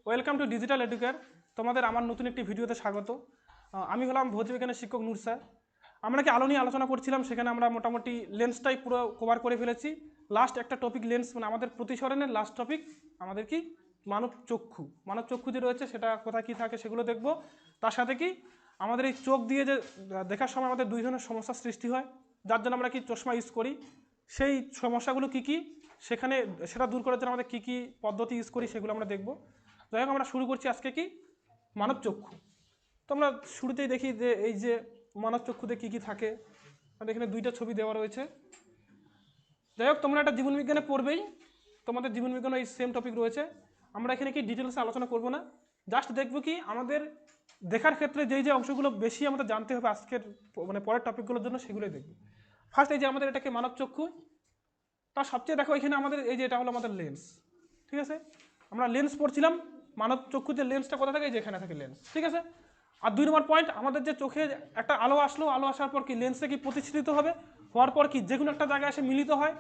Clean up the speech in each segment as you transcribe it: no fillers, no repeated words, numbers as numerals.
Welcome to digital educare. তোমাদের আমার নতুন একটি ভিডিওতে স্বাগত। আমি হলাম ভৌতবিজ্ঞানের শিক্ষক নূর স্যার। আমরা কি আলো নিয়ে আলোচনা করছিলাম, সেখানে আমরা মোটামুটি লেন্সটাই পুরো কভার করে ফেলেছি। লাস্ট একটা টপিক লেন্স, মানে আমাদের প্রতিসরণের লাস্ট টপিক আমাদের কি মানব চক্ষু। মানব চক্ষু যে রয়েছে সেটা কোথায় কী থাকে সেগুলো দেখব। তার সাথে কি আমাদের এই চোখ দিয়ে যে দেখার সময় আমাদের দুই ধরনের সমস্যার সৃষ্টি হয়, যার জন্য আমরা কি চশমা ইউজ করি, সেই সমস্যাগুলো কি কি, সেখানে সেটা দূর করার জন্য আমাদের কী কী পদ্ধতি ইউজ করি সেগুলো আমরা দেখব। যাই হোক, আমরা শুরু করছি আজকে কি মানব চক্ষু। তো আমরা শুরুতেই দেখি যে এই যে মানব চক্ষুতে কী কী থাকে। আমাদের এখানে দুইটা ছবি দেওয়া রয়েছে। যাই হোক, তোমরা একটা জীবনবিজ্ঞানে পড়বেই, তোমাদের জীবনবিজ্ঞানে এই সেম টপিক রয়েছে। আমরা এখানে কি ডিটেলসে আলোচনা করব না, জাস্ট দেখব কি আমাদের দেখার ক্ষেত্রে যেই যে অংশগুলো বেশি আমাদের জানতে হবে আজকের মানে পরের টপিকগুলোর জন্য, সেগুলোই দেখব। ফার্স্ট এই যে আমাদের এটাকে মানব চক্ষু, তার সবচেয়ে দেখো এখানে আমাদের এই যে এটা হলো আমাদের লেন্স। ঠিক আছে, আমরা লেন্স পড়ছিলাম। মানব চক্ষু যে লেন্সটা কোথা থাকে, যেখানে থাকে লেন্স। ঠিক আছে, আর 2 নম্বর পয়েন্ট, আমাদের যে চোখে একটা আলো আসলো, আলো আসার পর কি লেন্সে কি প্রতিষ্ঠিত হবে, হওয়ার পর কি যে কোনো একটা জায়গায় এসে মিলিত হয়,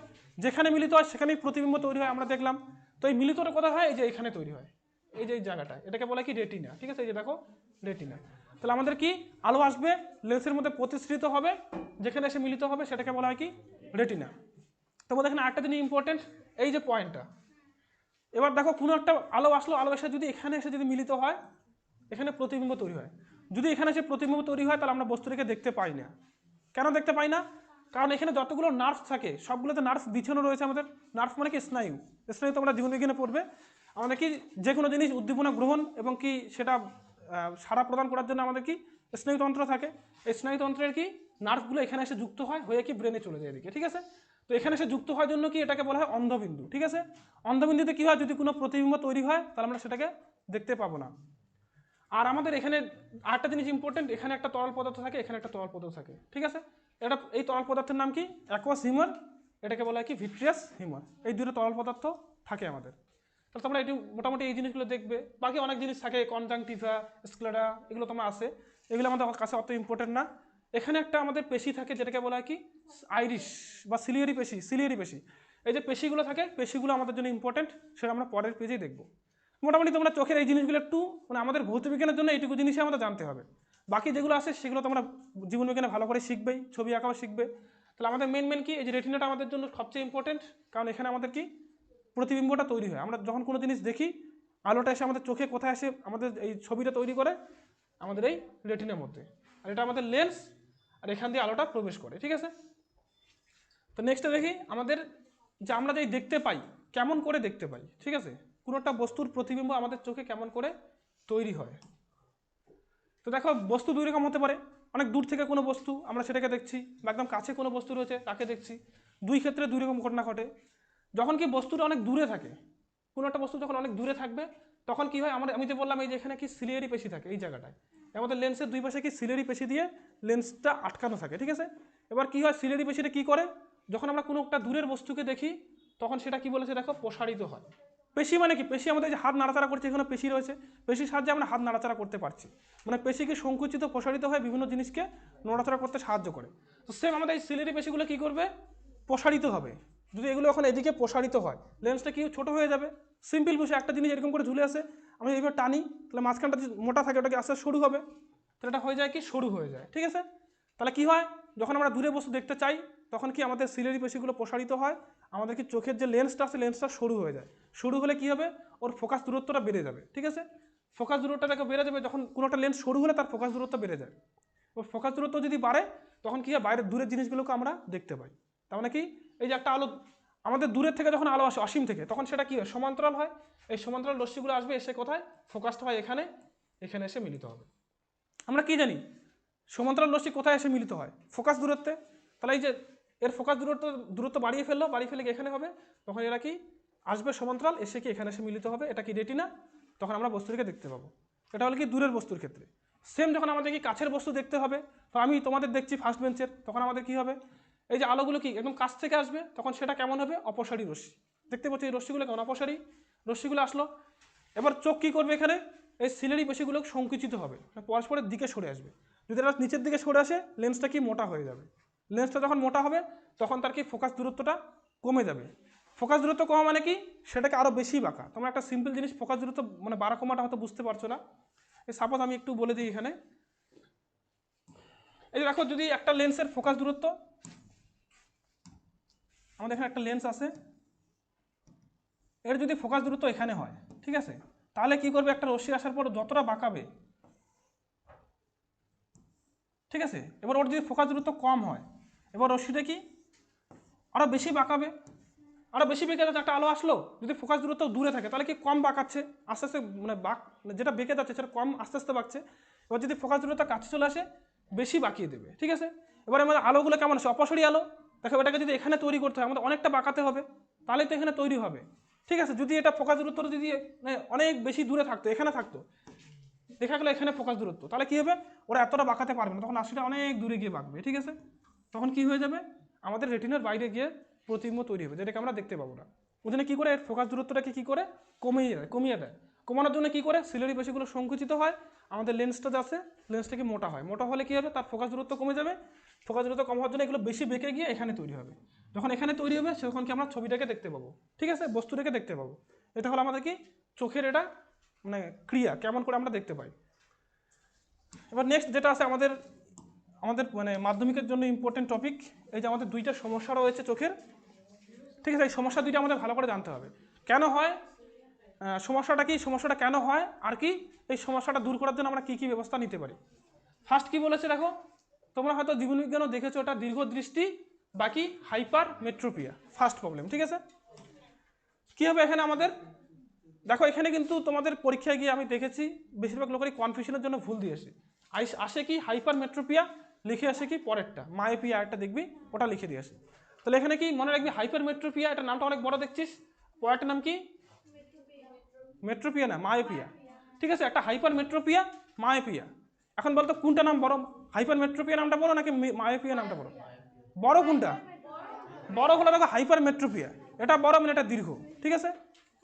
যেখানে মিলিত হয় সেখানেই প্রতিবিম্ব তৈরি হয় আমরা দেখলাম। তো এই মিলিতটা কোথায় হয়, এই যে এখানে তৈরি হয়, এই যে এই জায়গাটা, এটাকে বলে কি রেটিনা। ঠিক আছে, এই যে দেখো রেটিনা। তাহলে আমাদের কি আলো আসবে, লেন্সের মধ্যে প্রতিষ্ঠিত হবে, যেখানে এসে মিলিত হবে সেটাকে বলা হয় কি রেটিনা। তোমাদের এখানে আরেকটা জিনিস ইম্পর্টেন্ট, এই যে পয়েন্টটা। এবার দেখো কোনো একটা আলো আসলো, আলো এসে যদি এখানে এসে যদি মিলিত হয়, এখানে প্রতিবিম্ব তৈরি হয়। যদি এখানে এসে প্রতিবিম্ব তৈরি হয়, তাহলে আমরা বস্তুটাকে দেখতে পাই না। কেন দেখতে পাই না? কারণ এখানে যতগুলো নার্ভ থাকে সবগুলোতে নার্ভ বিছানো রয়েছে। আমাদের নার্ভ মানে কি স্নায়ু। স্নায়ু তোমরা জীবনবিজ্ঞানে পড়বে। আমাদের কি যে কোনো জিনিস উদ্দীপনা গ্রহণ এবং কি সেটা সাড়া প্রদান করার জন্য আমাদের কি স্নায়ুতন্ত্র থাকে। এই স্নায়ুতন্ত্রের কি নার্ভগুলো এখানে এসে যুক্ত হয়, হয়ে কি ব্রেনে চলে যায় এদিকে। ঠিক আছে, তো এখানে এসে যুক্ত হওয়ার জন্য কি এটাকে বলা হয় অন্ধবিন্দু। ঠিক আছে, অন্ধবিন্দুতে কি হয়, যদি কোনো প্রতিবিম্ব তৈরি হয় তাহলে আমরা সেটাকে দেখতে পাবো না। আর আমাদের এখানে আরেকটা জিনিস ইম্পর্টেন্ট, এখানে একটা তরল পদার্থ থাকে, এখানে একটা তরল পদার্থ থাকে। ঠিক আছে, এটা এই তরল পদার্থের নাম কি অ্যাকোয়াস হিউমার, এটাকে বলা হয় কি ভিট্রিয়াস হিউমার। এই দুটো তরল পদার্থ থাকে আমাদের। তাহলে তোমরা এটি মোটামুটি এই জিনিসগুলো দেখবে। বাকি অনেক জিনিস থাকে, কনজাংটিভা, স্ক্লেরা, এগুলো তোমরা আছে, এগুলো আমাদের কাছে অত ইম্পর্টেন্ট না। এখানে একটা আমাদের পেশি থাকে যেটাকে বলা হয় কি আইরিশ বা সিলিয়ারি পেশি। সিলিয়ারি পেশি, এই যে পেশিগুলো থাকে, পেশিগুলো আমাদের জন্য ইম্পর্টেন্ট, সেটা আমরা পরের পেজেই দেখবো। মোটামুটি তোমরা চোখের এই জিনিসগুলো একটু মানে আমাদের ভৌতবিজ্ঞানের জন্য এইটুকু জিনিসই আমাদের জানতে হবে। বাকি যেগুলো আছে সেগুলো তোমরা জীবনবিজ্ঞানে ভালো করে শিখবেই, ছবি আঁকাও শিখবে। তাহলে আমাদের মেন কি এই যে রেটিনাটা আমাদের জন্য সবচেয়ে ইম্পর্টেন্ট, কারণ এখানে আমাদের কি প্রতিবিম্বটা তৈরি হয়। আমরা যখন কোনো জিনিস দেখি, আলোটা এসে আমাদের চোখে কোথায় আসে, আমাদের এই ছবিটা তৈরি করে আমাদের এই রেটিনার মধ্যে। আর এটা আমাদের লেন্স, আর এখান দিয়ে আলোটা প্রবেশ করে। ঠিক আছে, তো নেক্সটে দেখি আমাদের যে আমরা যেই দেখতে পাই, কেমন করে দেখতে পাই। ঠিক আছে, কোনো একটা বস্তুর প্রতিবিম্ব আমাদের চোখে কেমন করে তৈরি হয়। তো দেখো বস্তু দুই রকম হতে পারে, অনেক দূর থেকে কোনো বস্তু আমরা সেটাকে দেখছি, বা একদম কাছে কোনো বস্তু রয়েছে তাকে দেখছি। দুই ক্ষেত্রে দুই রকম ঘটনা ঘটে। যখন কি বস্তুটা অনেক দূরে থাকে, কোনো একটা বস্তু যখন অনেক দূরে থাকবে, তখন কি হয়, আমি যে বললাম এই যে এখানে কি সিলিয়ারি পেশি থাকে এই জায়গাটায়, আমাদের লেন্সের দুই পাশে কি সিলিয়ারি পেশি দিয়ে লেন্সটা আটকানো থাকে। ঠিক আছে, এবার কি হয়, সিলিয়ারি পেশিটা কি করে, যখন আমরা কোনো একটা দূরের বস্তুকে দেখি তখন সেটা কি বলেছে দেখো প্রসারিত হয়। পেশি মানে কি, পেশি আমাদের যে হাত নাড়াচাড়া করছে, এখানে পেশি রয়েছে, পেশির সাহায্যে আমরা হাত নাড়াচাড়া করতে পারছি। মানে পেশিকে সংকুচিত প্রসারিত হয়ে বিভিন্ন জিনিসকে নড়াচড়া করতে সাহায্য করে। তো সেম আমাদের এই সিলিয়ারি পেশিগুলো কি করবে, প্রসারিত হবে। যদি এগুলো এখন এদিকে প্রসারিত হয়, লেন্সটা কি ছোট হয়ে যাবে। সিম্পল বিষয়, একটা জিনিস এরকম করে ঝুলে আসে, আমি এইভাবে টানি, তাহলে মাঝখানটা যদি মোটা থাকে ওটাকে আস্তে সরু হবে, তাহলে এটা হয়ে যায় কি সরু হয়ে যায়। ঠিক আছে, তাহলে কি হয়, যখন আমরা দূরে বস্তু দেখতে চাই তখন কি আমাদের সিলিয়ারি পেশিগুলো প্রসারিত হয়, আমাদের কি চোখের যে লেন্সটা আছে লেন্সটা সরু হয়ে যায়। সরু হলে কি হবে, ওর ফোকাস দূরত্বটা বেড়ে যাবে। ঠিক আছে, ফোকাস দূরত্বটাকে বেড়ে যাবে, যখন কোনো একটা লেন্স সরু হলে তার ফোকাস দূরত্ব বেড়ে যায়। ওর ফোকাস দূরত্ব যদি বাড়ে তখন কি হয়, বাইরের দূরের জিনিসগুলোকে আমরা দেখতে পাই। তার মানে কি, এই যে একটা আলো আমাদের দূরের থেকে যখন আলো আসে অসীম থেকে, তখন সেটা কি হয়, সমান্তরাল হয়। এই সমান্তরাল রশ্মিগুলো আসবে, এসে কোথায় ফোকাসটা হয় এখানে, এখানে এসে মিলিত হবে। আমরা কি জানি সমান্তরাল রশ্মি কোথায় এসে মিলিত হয়, ফোকাস দূরত্বে। তাহলে এই যে এর ফোকাস দূরত্ব বাড়িয়ে ফেললো, বাড়িয়ে ফেলে এখানে হবে, তখন এরা কি আসবে সমান্তরাল, এসে কি এখানে এসে মিলিত হবে, এটা কি রেটিনা, তখন আমরা বস্তুটিকে দেখতে পাবো। এটা হলো কি দূরের বস্তুর ক্ষেত্রে। সেম যখন আমাদের কি কাছের বস্তু দেখতে হবে, তো আমি তোমাদের দেখছি ফার্স্ট বেঞ্চের, তখন আমাদের কি হবে, এই যে আলোগুলো কি একদম কাছ থেকে আসবে, তখন সেটা কেমন হবে, অপসারী রশ্মি। দেখতে পাচ্ছি এই রশ্মিগুলো কেমন অপসারী রশ্মিগুলো আসলো। এবার চোখ কি করবে, এখানে এই সিলিয়ারি পেশিগুলো সংকুচিত হবে, পরস্পরের দিকে সরে আসবে। যদি এটা নিচের দিকে সরে আসে, লেন্সটা কি মোটা হয়ে যাবে। লেন্সটা যখন মোটা হবে তখন তার কি ফোকাস দূরত্বটা কমে যাবে। ফোকাস দূরত্ব কমা মানে কি, সেটাকে আরও বেশি বাঁকা। তোমরা একটা সিম্পল জিনিস ফোকাস দূরত্ব মানে বাড়া কমাটা হয়তো বুঝতে পারছো না। এই সাপোজ আমি একটু বলে দিই এখানে, এই যে দেখো, যদি একটা লেন্সের ফোকাস দূরত্ব, আমাদের এখানে একটা লেন্স আছে, এর যদি ফোকাস দূরত্ব এখানে হয়, ঠিক আছে, তাহলে কি করবে, একটা রশ্মি আসার পর যতটা বাঁকাবে, ঠিক আছে, এবার ওর যদি ফোকাস দূরত্ব কম হয়, এবার রশ্মিটা কি আরও বেশি বাঁকাবে, আরও বেশি বেঁকে যাচ্ছে। একটা আলো আসলো, যদি ফোকাস দূরত্ব দূরে থাকে তাহলে কি কম বাঁকাচ্ছে, আস্তে আস্তে মানে যেটা বেঁকে যাচ্ছে সেটা কম আস্তে আস্তে বাঁকছে। এবার যদি ফোকাস দূরত্ব কাছে চলে আসে, বেশি বাঁকিয়ে দেবে, ঠিক আছে। এবার আমাদের আলোগুলো কেমন আছে, অপসরি আলো, দেখো এটাকে যদি এখানে তৈরি করতে হয় আমাদের অনেকটা বাঁকাতে হবে, তাহলেই তো এখানে তৈরি হবে, ঠিক আছে। যদি এটা ফোকাস দূরত্ব যদি মানে অনেক বেশি দূরে থাকতো, এখানে থাকতো, দেখা গেলো এখানে ফোকাস দূরত্ব, তাহলে কি হবে, ওরা এতটা বাঁকাতে পারবে না, তখন রশ্মিটা অনেক দূরে গিয়ে বাঁকবে, ঠিক আছে। তখন কি হয়ে যাবে, আমাদের রেটিনার বাইরে গিয়ে প্রতিবিম্ব তৈরি হবে, যেটাকে আমরা দেখতে পাবো না। ওই জন্য কী করে, এর ফোকাস দূরত্বটাকে কী করে কমিয়ে দেয়। কমানোর জন্য কী করে, সিলারি পেশিগুলো সংকুচিত হয়, আমাদের লেন্সটা যে আছে লেন্সটা কি মোটা হয়, মোটা হলে কী হবে, তার ফোকাস দূরত্ব কমে যাবে, ফোকাস দূরত্ব কম হওয়ার জন্য এগুলো বেশি বেঁকে গিয়ে এখানে তৈরি হবে। যখন এখানে তৈরি হবে তখন কি আমরা ছবিটাকে দেখতে পাবো, ঠিক আছে, বস্তুটাকে দেখতে পাবো। এটা হলো আমাদের কি চোখের এটা মানে ক্রিয়া, কেমন করে আমরা দেখতে পাই। এবার নেক্সট যেটা আছে আমাদের আমাদের মানে মাধ্যমিকের জন্য ইম্পর্টেন্ট টপিক, এই যে আমাদের দুইটা সমস্যা রয়েছে চোখের, ঠিক আছে। এই সমস্যা দুইটা আমাদের ভালো করে জানতে হবে, কেন হয়, সমস্যাটা কি, সমস্যাটা কেন হয়, আর কি এই সমস্যাটা দূর করার জন্য আমরা কী কী ব্যবস্থা নিতে পারি। ফার্স্ট কি বলেছে দেখো, তোমরা হয়তো জীবনবিজ্ঞানও দেখেছো, ওটা দীর্ঘদৃষ্টি বাকি হাইপার মেট্রোপিয়া, ফার্স্ট প্রবলেম, ঠিক আছে। কী হবে এখানে আমাদের, দেখো এখানে কিন্তু তোমাদের পরীক্ষায় গিয়ে আমি দেখেছি বেশিরভাগ লোকেরই কনফিউশনের জন্য ভুল দিয়েছে। আসে কি হাইপার মেট্রোপিয়া, লিখে আসে কি পরেরটা মায়োপিয়া, একটা দেখবি ওটা লিখে দিয়ে আসে। তাহলে এখানে কি মনে রাখবি, হাইপার মেট্রোপিয়া, এটা নামটা অনেক বড় দেখছিস, পরেরটার নাম কি, মেট্রোপিয়া না মায়োপিয়া, ঠিক আছে। একটা হাইপার মেট্রোপিয়া, মায়োপিয়া। এখন বলতো কোনটা নাম বড়, হাইপার মেট্রোপিয়া নামটা বড় নাকি মায়োপিয়া নামটা বড়, বড় কোনটা, বড় হলো দেখো হাইপার মেট্রোপিয়া, এটা বড় মানে এটা দীর্ঘ, ঠিক আছে,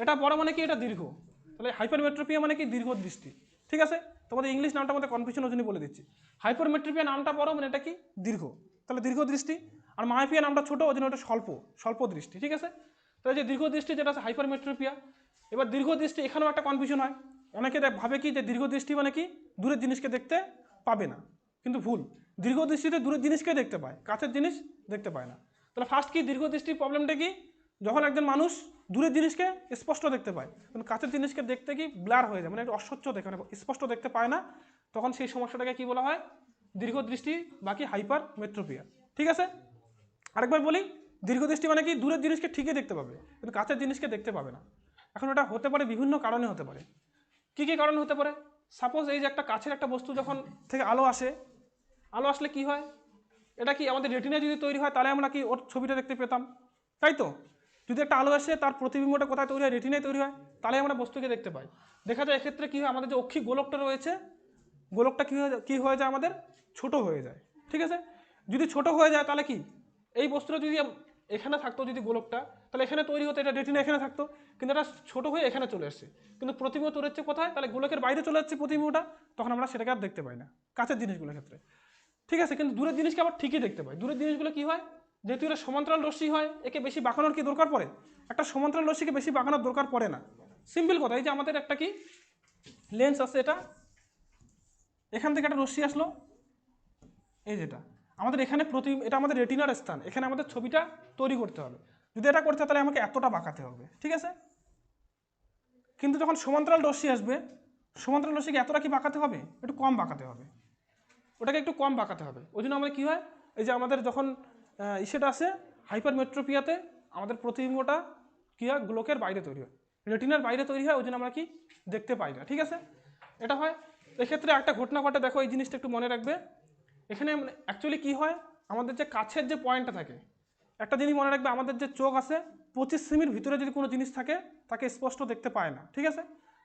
এটা বড় মানে কি এটা দীর্ঘ, তাহলে হাইপার মেট্রোপিয়া মানে কি দীর্ঘ দৃষ্টি, ঠিক আছে। তোমাদের ইংলিশ নামটা মধ্যে কনফিউশন ওই জন্য বলে দিচ্ছি, হাইপার মেট্রোপিয়া নামটা বড় মানে এটা কি দীর্ঘ, তাহলে দীর্ঘ দৃষ্টি, আর মায়োপিয়া নামটা ছোট ওই জন্য ওটা স্বল্প দৃষ্টি, ঠিক আছে। তাহলে যে দীর্ঘ দৃষ্টি যেটা আছে হাইপার মেট্রোপিয়া। এবার দীর্ঘ দৃষ্টি এখানেও একটা কনফিউশন হয়, অনেকে ভাবে কি যে দীর্ঘ দৃষ্টি মানে কি দূরের জিনিসকে দেখতে পাবে না, কিন্তু ভুল, দীর্ঘ দৃষ্টিতে দূরের জিনিসকে দেখতে পায়, কাছের জিনিস দেখতে পায় না। তাহলে ফার্স্ট কি দীর্ঘ দৃষ্টির প্রবলেমটা কি, যখন একজন মানুষ দূরের জিনিসকে স্পষ্ট দেখতে পায়, কিন্তু কাছের জিনিসকে দেখতে কি ব্লার হয়ে যায়, মানে একটু অস্বচ্ছ দেখে, মানে স্পষ্ট দেখতে পায় না, তখন সেই সমস্যাটাকে কি বলা হয়, দীর্ঘ দৃষ্টি বাকি হাইপার মেট্রোপিয়া, ঠিক আছে। আরেকবার বলি, দীর্ঘ দৃষ্টি মানে কি দূরের জিনিসকে ঠিকই দেখতে পাবে, কিন্তু কাছের জিনিসকে দেখতে পাবে না। এখন এটা হতে পারে বিভিন্ন কারণে হতে পারে, কি কি কারণে হতে পারে, সাপোজ এই যে একটা কাছের একটা বস্তু যখন থেকে আলো আসে, আলো আসলে কি হয়, এটা কি আমাদের রেটিনা যদি তৈরি হয় তাহলে আমরা কি ওর ছবিটা দেখতে পেতাম, তাই তো। যদি একটা আলো আসে তার প্রতিবিম্বটা কোথায় তৈরি হয়, রেটিনায় তৈরি হয়, তাহলে আমরা বস্তুকে দেখতে পাই। দেখা যায় এক্ষেত্রে কি হয়, আমাদের যে অক্ষিক গোলকটা রয়েছে, গোলকটা কি হয়ে যায় আমাদের ছোট হয়ে যায়, ঠিক আছে। যদি ছোট হয়ে যায় তাহলে কি এই বস্তুটা যদি এখানে থাকতো, যদি গোলকটা, তাহলে এখানে তৈরি হতো, এটা রেটিনা এখানে থাকতো, কিন্তু এটা ছোট হয়ে এখানে চলে আসছে, কিন্তু প্রতিবিম্ব তৈরি হচ্ছে কোথায়, তাহলে গোলকের বাইরে চলে যাচ্ছে প্রতিবিম্বটা, তখন আমরা সেটাকে আর দেখতে পাই না কাছের জিনিসগুলোর ক্ষেত্রে, ঠিক আছে। কিন্তু দূরের জিনিসকে আবার ঠিকই দেখতে পাই, দূরের জিনিসগুলো কি হয়, যেহেতু এটা সমান্তরাল রশ্মি হয়, একে বেশি বাঁকানোর কি দরকার পড়ে, একটা সমান্তরাল রশ্মিকে বেশি বাঁকানোর দরকার পড়ে না। সিম্পল কথা, এই যে আমাদের একটা কি লেন্স আছে, এটা এখান থেকে একটা রশ্মি আসলো, এই যেটা আমাদের এখানে এটা আমাদের রেটিনার স্থান, এখানে আমাদের ছবিটা তৈরি করতে হবে, যদি এটা করতে হয় তাহলে আমাকে এতটা বাঁকাতে হবে, ঠিক আছে। কিন্তু যখন সমান্তরাল রশ্মি আসবে, সমান্তরাল রশ্মিকে এতটা কি বাঁকাতে হবে, একটু কম বাঁকাতে হবে, ওটাকে একটু কম বাঁকাতে হবে। ওই জন্য আমাদের কী হয়, এই যে আমাদের যখন ইসেটা আসে হাইপার মেট্রোপিয়াতে, আমাদের প্রতিবিম্বটা কী হয় গোলকের বাইরে তৈরি হয়, রেটিনার বাইরে তৈরি হয়, ওই জন্য আমরা কি দেখতে পাই না, ঠিক আছে। এটা হয়। এক্ষেত্রে একটা ঘটনা ঘটে, দেখো এই জিনিসটা একটু মনে রাখবে। এখানে অ্যাকচুয়ালি কী হয়, আমাদের যে কাছের যে পয়েন্টটা থাকে, একটা জিনিস মনে রাখবে, আমাদের যে চোখ আছে 25 সেমির ভিতরে যদি কোনো জিনিস থাকে তাকে স্পষ্ট দেখতে পায় না, ঠিক আছে।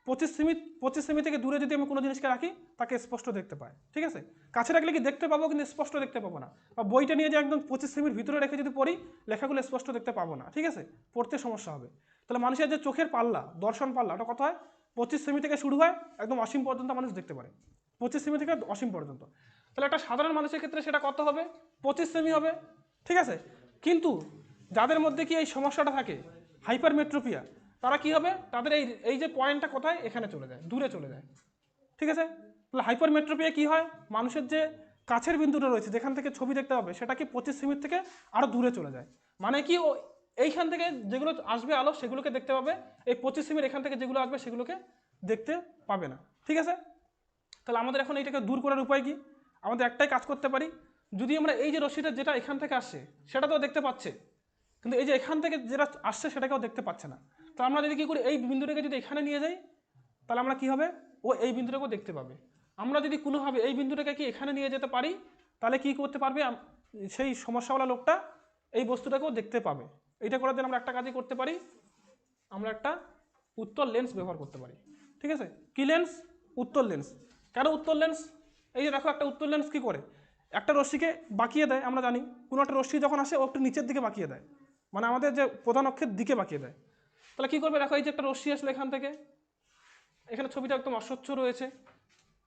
25 সেমি থেকে দূরে যদি আমি কোনো জিনিসকে রাখি তাকে স্পষ্ট দেখতে পায়, ঠিক আছে। কাছে রাখলে কি দেখতে পাবো, কিন্তু স্পষ্ট দেখতে পাবো না। বা বইটা নিয়ে যে একদম 25 সেমির ভিতরে রেখে যদি পড়ি, লেখাগুলো স্পষ্ট দেখতে পাবো না, ঠিক আছে, পড়তে সমস্যা হবে। তাহলে মানুষের যে চোখের পাল্লা, দর্শন পাল্লা, ওটা কত হয়, 25 সেমি থেকে শুরু হয়, একদম অসীম পর্যন্ত মানুষ দেখতে পারে, 25 সেমি থেকে অসীম পর্যন্ত। তাহলে একটা সাধারণ মানুষের ক্ষেত্রে সেটা কত হবে, 25 সেমি হবে, ঠিক আছে। কিন্তু যাদের মধ্যে কি এই সমস্যাটা থাকে, হাইপারমেট্রোপিয়া, তারা কি হবে, তাদের এই এই যে পয়েন্টটা কোথায়, এখানে চলে যায়, দূরে চলে যায়। ঠিক আছে, তাহলে হাইপারমেট্রোপিয়া কি হয়, মানুষের যে কাছের বিন্দুটা রয়েছে যেখান থেকে ছবি দেখতে হবে সেটা কি 25 সেমি থেকে আরও দূরে চলে যায়। মানে কি ও এইখান থেকে যেগুলো আসবে আলো সেগুলোকে দেখতে পাবে, এই 25 সেমির এখান থেকে যেগুলো আসবে সেগুলোকে দেখতে পাবে না। ঠিক আছে, তাহলে আমাদের এখন এইটাকে দূর করার উপায় কি, আমাদের একটাই কাজ করতে পারি, যদি আমরা এই যে রশ্মিটা যেটা এখান থেকে আসছে সেটা তো দেখতে পাচ্ছে, কিন্তু এই যে এখান থেকে যেটা আসছে সেটাকেও দেখতে পাচ্ছে না। তো আমরা যদি কী করি, এই বিন্দুটাকে যদি এখানে নিয়ে যাই তাহলে আমরা কি হবে, ও এই বিন্দুটাকেও দেখতে পাবে। আমরা যদি কোনোভাবে এই বিন্দুটাকে কি এখানে নিয়ে যেতে পারি তাহলে কি করতে পারবে, সেই সমস্যাওয়ালা লোকটা এই বস্তুটাকেও দেখতে পাবে। এইটা করার জন্য আমরা একটা কাজই করতে পারি, আমরা একটা উত্তল লেন্স ব্যবহার করতে পারি। ঠিক আছে, কি লেন্স, উত্তল লেন্স। কেন উত্তল লেন্স, এই যে দেখো একটা উত্তল লেন্স কী করে, একটা রশ্মিকে বাঁকিয়ে দেয়, আমরা জানি কোনো একটা রশ্মি যখন আসে ও একটু নিচের দিকে বাঁকিয়ে দেয়, মানে আমাদের যে প্রধান অক্ষের দিকে বাঁকিয়ে দেয়। তাহলে কী করবে, দেখো এই যে একটা রশ্মি আসলে এখান থেকে, এখানে ছবিটা একদম অস্বচ্ছ রয়েছে,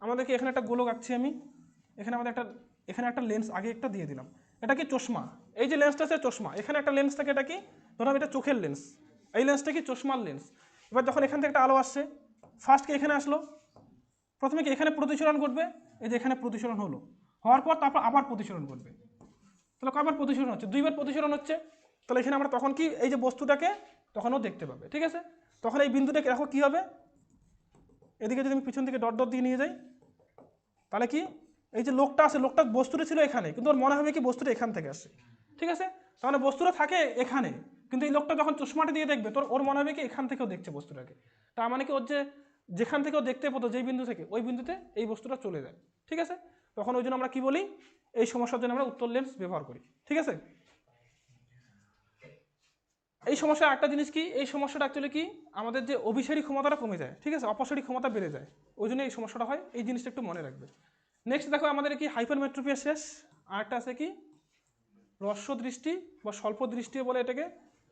আমাদেরকে এখানে একটা গোলক আঁকছি আমি, এখানে আমাদের এখানে একটা লেন্স আগে একটা দিয়ে দিলাম, এটা কি চশমা, এই যে লেন্সটা আছে চশমা, এখানে একটা লেন্স থাকে, এটা কি ধরো এটা চোখের লেন্স, এই লেন্সটা কি চশমার লেন্স। এবার যখন এখান থেকে একটা আলো আসছে, ফার্স্ট কি এখানে আসলো, প্রথমে কি এখানে প্রতিসরণ ঘটবে, এই যে এখানে প্রতিসরণ হলো, হওয়ার পর তারপর আবার প্রতিসরণ ঘটবে, তাহলে কয়বার প্রতিসরণ হচ্ছে, 2বার প্রতিসরণ হচ্ছে। তাহলে এখানে আমরা তখন কি এই যে বস্তুটাকে তখনও দেখতে পাবে। ঠিক আছে, তখন এই বিন্দুটাকে দেখো কী হবে, এদিকে যদি আমি পিছন থেকে ডট ডট দিয়ে নিয়ে যাই তাহলে কি এই যে লোকটা আছে, লোকটা বস্তুটা ছিল এখানে কিন্তু ওর মনে হবে কি বস্তুটা এখান থেকে আসে। ঠিক আছে, তাহলে বস্তুটা থাকে এখানে, কিন্তু এই লোকটা যখন চশমাটা দিয়ে দেখবে তোর ওর মনে হবে কি এখান থেকেও দেখছে বস্তুটাকে, তার মানে কি ওর যে যেখান থেকেও দেখতে পেতো যেই বিন্দু থেকে ওই বিন্দুতে এই বস্তুটা চলে যায়। ঠিক আছে, তখন ওই জন্য আমরা কি বলি, এই সমস্যার জন্য আমরা উত্তল লেন্স ব্যবহার করি। ঠিক আছে, এই সমস্যা একটা জিনিস কি, এই সমস্যাটা অ্যাকচুয়ালি কি আমাদের যে অভিসারী ক্ষমতাটা কমে যায়। ঠিক আছে, অপসারী ক্ষমতা বেড়ে যায়, ওই জন্য এই সমস্যাটা হয়, এই জিনিসটা একটু মনে রাখবে। নেক্সট দেখো আমাদের কি হাইপারমেট্রোপিয়া শেষ, আর একটা আছে কি হ্রস্ব দৃষ্টি বা স্বল্প দৃষ্টি বলে এটাকে,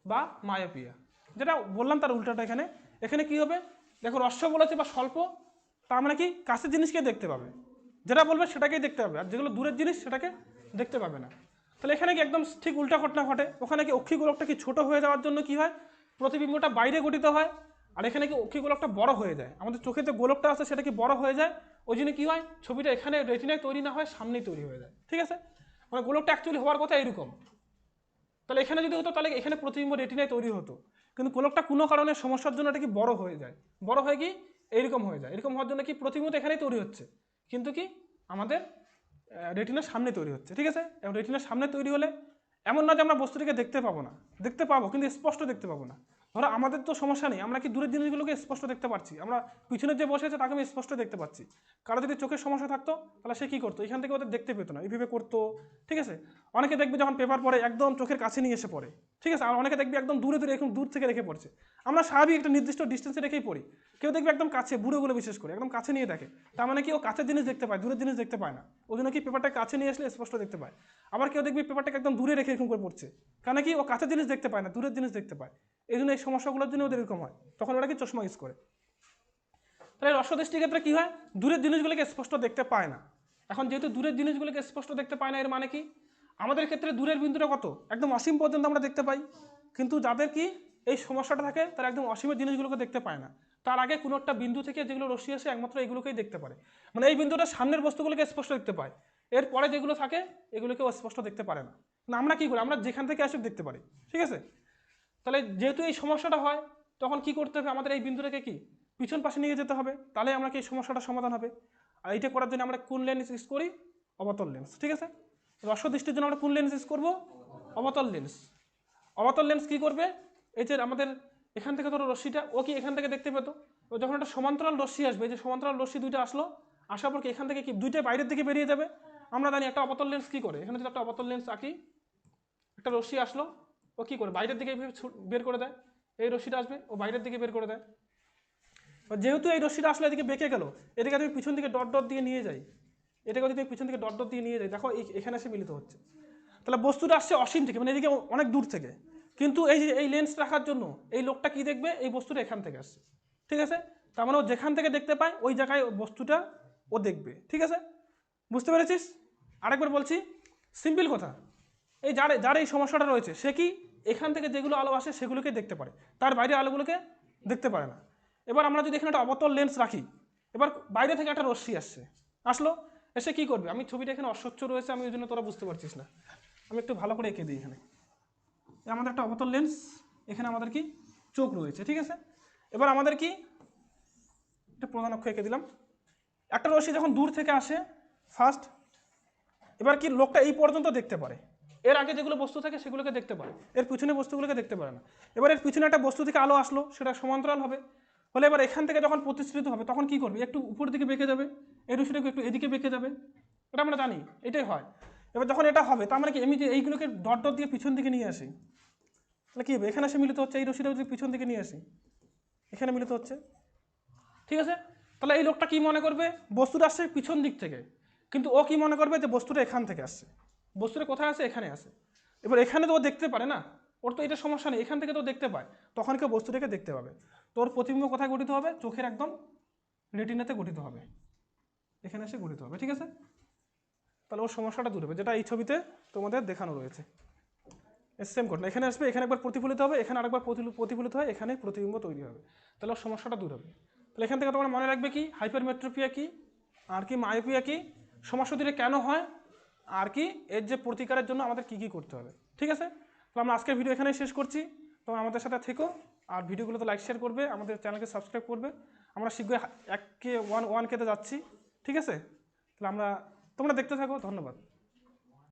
বা মায়োপিয়া, যেটা বললাম তার উল্টাটা এখানে। এখানে কি হবে, দেখো হ্রস্ব বলেছে বা স্বল্প, তার মানে কি কাছের জিনিসকে দেখতে পাবে, যেটা বলবে সেটাকেই দেখতে পাবে, আর যেগুলো দূরের জিনিস সেটাকে দেখতে পাবে না। তাহলে এখানে কি একদম ঠিক উল্টা ঘটনা ঘটে, ওখানে কি অক্ষি গোলকটা কি ছোট হয়ে যাওয়ার জন্য কি হয়, প্রতিবিম্বটা বাইরে গঠিত হয়, আর এখানে কি অক্ষি গোলকটা বড় হয়ে যায়, আমাদের চোখে যে গোলকটা আছে সেটা কি বড় হয়ে যায়, ওই জন্য কি হয় ছবিটা এখানে রেটিনায় তৈরি না হয় সামনেই তৈরি হয়ে যায়। ঠিক আছে, মানে গোলকটা অ্যাকচুয়ালি হওয়ার কথা এরকম, তাহলে এখানে যদি হতো তাহলে এখানে প্রতিবিম্ব রেটিনায় তৈরি হতো, কিন্তু গোলকটা কোনো কারণে সমস্যার জন্য এটা কি বড় হয়ে যায়, বড় হয়ে কি এইরকম হয়ে যায়, এরকম হওয়ার জন্য কি প্রতিবিম্ব তো এখানেই তৈরি হচ্ছে কিন্তু কি আমাদের রেটিনার সামনে তৈরি হচ্ছে। ঠিক আছে, এবং রেটিনার সামনে তৈরি হলে এমন না যে আমরা বস্তুটিকে দেখতে পাবো না, দেখতে পাবো কিন্তু স্পষ্ট দেখতে পাবো না। ধরো আমাদের তো সমস্যা নেই, আমরা কি দূরের জিনিসগুলোকে স্পষ্ট দেখতে পাচ্ছি, আমরা পিছনে যে বসে আছে তাকে আমি স্পষ্ট দেখতে পাচ্ছি। কারো যদি চোখের সমস্যা থাকতো তাহলে সে কী করতো, এখান থেকে ওদের দেখতে পেতো না, এইভাবে করতো। ঠিক আছে, অনেকে দেখবে যখন পেপার পড়ে একদম চোখের কাছে নিয়ে এসে পড়ে। ঠিক আছে, আর অনেকে দেখবে একদম দূরে দূরে এরকম দূর থেকে রেখে পড়ছে। আমরা স্বাভাবিক একটা নির্দিষ্ট ডিস্টেন্সে রেখেই পড়ি, কেউ দেখবে একদম কাছে, বুড়োগুলো বিশেষ করে একদম কাছে নিয়ে দেখে, তার মানে কি ও কাছের জিনিস দেখতে পায়, দূরের জিনিস দেখতে পায় না, ওই জন্য কি পেপারটা কাছে নিয়ে আসলে স্পষ্ট দেখতে পায়। আবার কেউ দেখবে পেপারটাকে একদম দূরে রেখে এরকম করে পড়ছে, কারণ কি ও কাছের জিনিস দেখতে পায় না, দূরের জিনিস দেখতে পায়, এই জন্য এই সমস্যাগুলোর জন্য ওদের এরকম হয়, তখন ওরা কি চশমা ইউজ করে। তাহলে রসদৃষ্টির ক্ষেত্রে কী হয়, দূরের জিনিসগুলোকে স্পষ্ট দেখতে পায় না। এখন যেহেতু দূরের জিনিসগুলোকে স্পষ্ট দেখতে পায় না, এর মানে কি আমাদের ক্ষেত্রে দূরের বিন্দুটা কত একদম অসীম পর্যন্ত আমরা দেখতে পাই, কিন্তু যাদের কি এই সমস্যাটা থাকে তারা একদম অসীমের জিনিসগুলোকে দেখতে পায় না, তার আগে কোনো একটা বিন্দু থেকে যেগুলো রশ্মি আসে একমাত্র এইগুলোকেই দেখতে পারে, মানে এই বিন্দুটা সামনের বস্তুগুলোকে স্পষ্ট দেখতে পায়, এরপরে যেগুলো থাকে এগুলোকেও স্পষ্ট দেখতে পারে না। আমরা কী করি, আমরা যেখান থেকে আসুক দেখতে পারি। ঠিক আছে, তাহলে যেহেতু এই সমস্যাটা হয় তখন কি করতে হবে, আমাদের এই বিন্দুটাকে কি পিছন পাশে নিয়ে যেতে হবে, তাহলে আমরা কি এই সমস্যাটা সমাধান হবে। আর এইটা করার জন্য আমরা কোন লেন্স ইউজ করি, অবতল লেন্স। ঠিক আছে, রসদৃষ্টির জন্য আমরা কোন লেন্স ইউজ করবো, অবতল লেন্স। অবতল লেন্স কী করবে, এই যে আমাদের এখান থেকে ধরো রশ্মিটা ও কি এখান থেকে দেখতে পেতো, ও যখন একটা সমান্তরাল রশ্মি আসবে, যে সমান্তরাল রশ্মি দুইটা আসলো, আসার পর কি এখান থেকে কি দুইটা বাইরের দিকে বেরিয়ে যাবে। আমরা জানি একটা অবতল লেন্স কী করে, এখানে যদি একটা অবতল লেন্স আঁকি, একটা রশ্মি আসলো ও কী করে বাইরের দিকে বের করে দেয়, এই রশ্মিটা আসবে ও বাইরের দিকে বের করে দেয়। যেহেতু এই রশ্মিটা আসলে এদিকে বেঁকে গেল, এটাকে তুমি পিছন দিকে ডট ডট দিয়ে নিয়ে যাই, এটাকে যদি পিছন দিকে ডট ডট দিয়ে নিয়ে যাই, দেখো এখানে এসে মিলিত হচ্ছে, তাহলে বস্তুটা আসছে অসীম থেকে, মানে এদিকে অনেক দূর থেকে, কিন্তু এই যে এই লেন্স রাখার জন্য এই লোকটা কি দেখবে, এই বস্তুটা এখান থেকে আসছে। ঠিক আছে, তার মানে ও যেখান থেকে দেখতে পায় ওই জায়গায় বস্তুটা ও দেখবে। ঠিক আছে, বুঝতে পেরেছিস। আরেকবার বলছি, সিম্পল কথা, এই যার এই সমস্যাটা রয়েছে সে কি এখান থেকে যেগুলো আলো আসে সেগুলোকে দেখতে পারে, তার বাইরে আলোগুলোকে দেখতে পারে না। এবার আমরা যদি এখানে একটা অবতল লেন্স রাখি, এবার বাইরে থেকে একটা রশ্মি আসলো, এসে কি করবে, আমি ছবিটা এখানে অস্বচ্ছ রয়েছে, আমি ওই জন্য তোরা বুঝতে পারছিস না, আমি একটু ভালো করে এঁকে দিই। এখানে আমাদের একটা অবতল লেন্স, এখানে আমাদের কি চোখ রয়েছে, ঠিক আছে। এবার আমাদের কি একটা প্রধান অক্ষ এঁকে দিলাম। একটা রশ্মি যখন দূর থেকে আসে ফার্স্ট, এবার কি লোকটা এই পর্যন্ত দেখতে পারে, এর আগে যেগুলো বস্তু থাকে সেগুলোকে দেখতে পারে, এর পিছনে বস্তুগুলোকে দেখতে পারে না। এবার এর পিছনে একটা বস্তু থেকে আলো আসলো, সেটা সমান্তরাল হবে, ফলে এবার এখান থেকে যখন প্রতিসৃত হবে তখন কি করবে, একটু উপর দিকে বেঁকে যাবে, এই রশ্মিটাকে একটু এদিকে বেঁকে যাবে, এটা আমরা জানি, এটাই হয়। এবার যখন এটা হবে তার মানে কি, আমি যে এইগুলোকে ডট ডট দিয়ে পিছন দিকে নিয়ে আসি, তাহলে কি হবে, এখানে এসে মিলিত হচ্ছে, এই রশ্মিটা যদি পিছন দিকে নিয়ে আসি এখানে মিলিত হচ্ছে, ঠিক আছে। তাহলে এই লোকটা কি মনে করবে, বস্তুটা আসছে পিছন দিক থেকে, কিন্তু ও কি মনে করবে যে বস্তুটা এখান থেকে আসছে, বস্তুটা কোথায় আসে, এখানে আসে। এবার এখানে তো ও দেখতে পারে না, ওর তো এটা সমস্যা নেই, এখান থেকে তো দেখতে পায়, তখন কেউ বস্তুটাকে দেখতে পাবে। তো ওর প্রতিবিম্ব কোথায় গঠিত হবে, চোখের একদম রেটিনাতে গঠিত হবে, এখানে এসে গঠিত হবে, ঠিক আছে। তাহলে ওর সমস্যাটা দূর হবে, যেটা এই ছবিতে তোমাদের দেখানো রয়েছে। সেম ঘটনা, এখানে আসবে, এখানে একবার প্রতিফলিত হবে, এখানে আরেকবার প্রতিফলিত হয়, এখানে প্রতিবিম্ব তৈরি হবে, তাহলে ওর সমস্যাটা দূর হবে। তাহলে এখান থেকে তোমরা মনে রাখবে কি, হাইপারমেট্রোপিয়া কি, আর কি মায়োপিয়া কি, সমস্যা দূরে কেন হয়, আর কি এর যে প্রতিকারের জন্য আমাদের কি কি করতে হবে, ঠিক আছে। তো আমরা আজকের ভিডিও এখানেই শেষ করছি, তোমরা আমাদের সাথে থেকো, আর ভিডিওগুলোতে লাইক শেয়ার করবে, আমাদের চ্যানেলকে সাবস্ক্রাইব করবে। আমরা শীঘ্রই 1K 1K তে যাচ্ছি, ঠিক আছে। তাহলে তোমরা দেখতে থাকো, ধন্যবাদ।